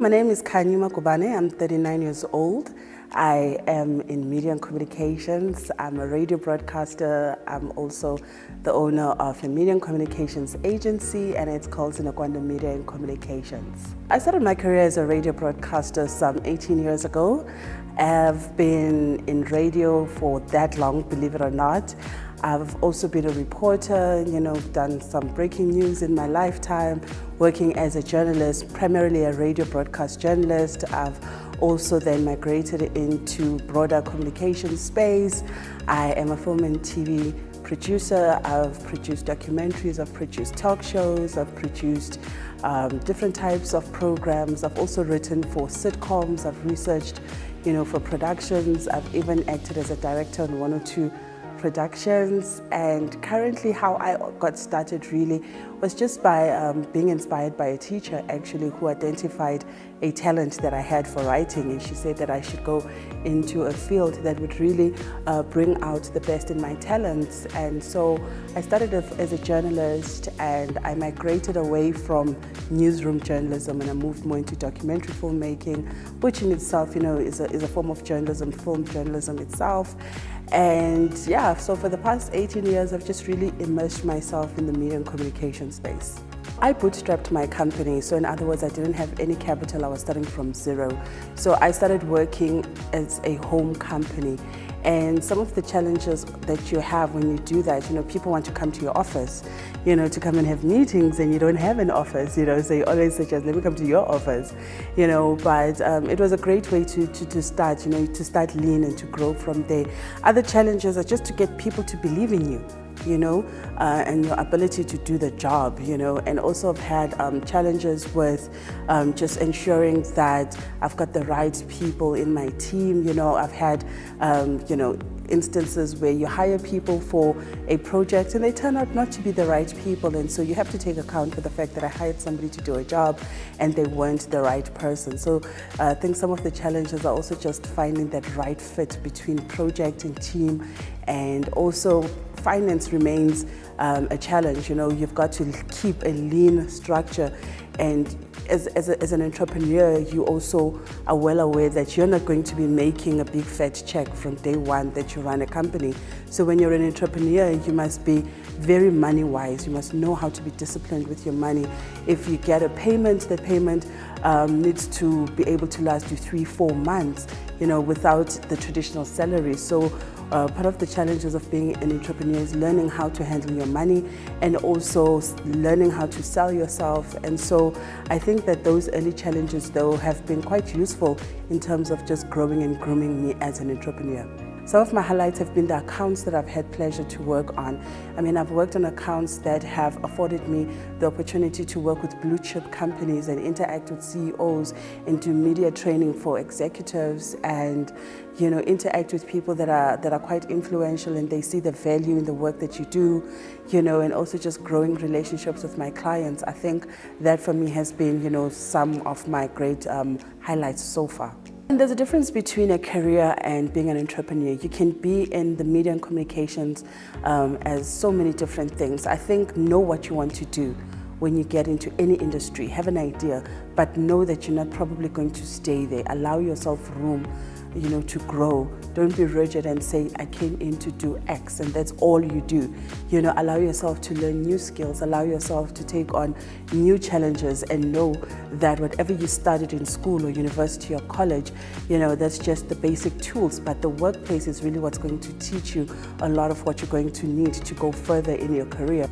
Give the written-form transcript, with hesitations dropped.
My name is Khanyi Magubane. I'm 39 years old. I am in media and communications. I'm a radio broadcaster. I'm also the owner of a media and communications agency, and it's called Zinokwanda Mwdia Communications. I started my career as a radio broadcaster some 18 years ago. I've been in radio for that long, believe it or not. I've also been a reporter, done some breaking news in my lifetime, working as a journalist, primarily a radio broadcast journalist. I've also then migrated into broader communication space. I am a film and TV producer. I've produced documentaries, I've produced talk shows, I've produced different types of programs. I've also written for sitcoms, I've researched, for productions. I've even acted as a director on 1 or 2 productions, and currently how I got started really was just by being inspired by a teacher actually who identified a talent that I had for writing, and she said that I should go into a field that would really bring out the best in my talents. And so I started as a journalist, and I migrated away from newsroom journalism and I moved more into documentary filmmaking, which in itself is a form of journalism, film journalism itself. And yeah, so for the past 18 years, I've just really immersed myself in the media and communication space. I bootstrapped my company, so in other words, I didn't have any capital. I was starting from zero. So I started working as a home company. And some of the challenges that you have when you do that, people want to come to your office, to come and have meetings, and you don't have an office, so you always suggest, let me come to your office, but it was a great way to start, to start lean and to grow from there. Other challenges are just to get people to believe in you, and your ability to do the job, and also I've had challenges with just ensuring that I've got the right people in my team. I've had, instances where you hire people for a project and they turn out not to be the right people, and so you have to take account for the fact that I hired somebody to do a job and they weren't the right person. So I think some of the challenges are also just finding that right fit between project and team, and also finance remains a challenge. You've got to keep a lean structure, and as an entrepreneur, you also are well aware that you're not going to be making a big fat check from day one that you run a company. So when you're an entrepreneur, you must be very money wise. You must know how to be disciplined with your money. If you get a payment, the payment needs to be able to last you 3-4 months, without the traditional salary. So part of the challenges of being an entrepreneur is learning how to handle your money and also learning how to sell yourself. And so I think that those early challenges, though, have been quite useful in terms of just growing and grooming me as an entrepreneur. Some of my highlights have been the accounts that I've had pleasure to work on. I've worked on accounts that have afforded me the opportunity to work with blue chip companies and interact with CEOs and do media training for executives, and interact with people that are quite influential, and they see the value in the work that you do, and also just growing relationships with my clients. I think that for me has been, some of my great highlights so far. And there's a difference between a career and being an entrepreneur. You can be in the media and communications as so many different things. I think know what you want to do when you get into any industry. Have an idea, but know that you're not probably going to stay there. Allow yourself room, to grow. Don't be rigid and say, I came in to do X and that's all you do. Allow yourself to learn new skills, allow yourself to take on new challenges, and know that whatever you studied in school or university or college, that's just the basic tools, but the workplace is really what's going to teach you a lot of what you're going to need to go further in your career.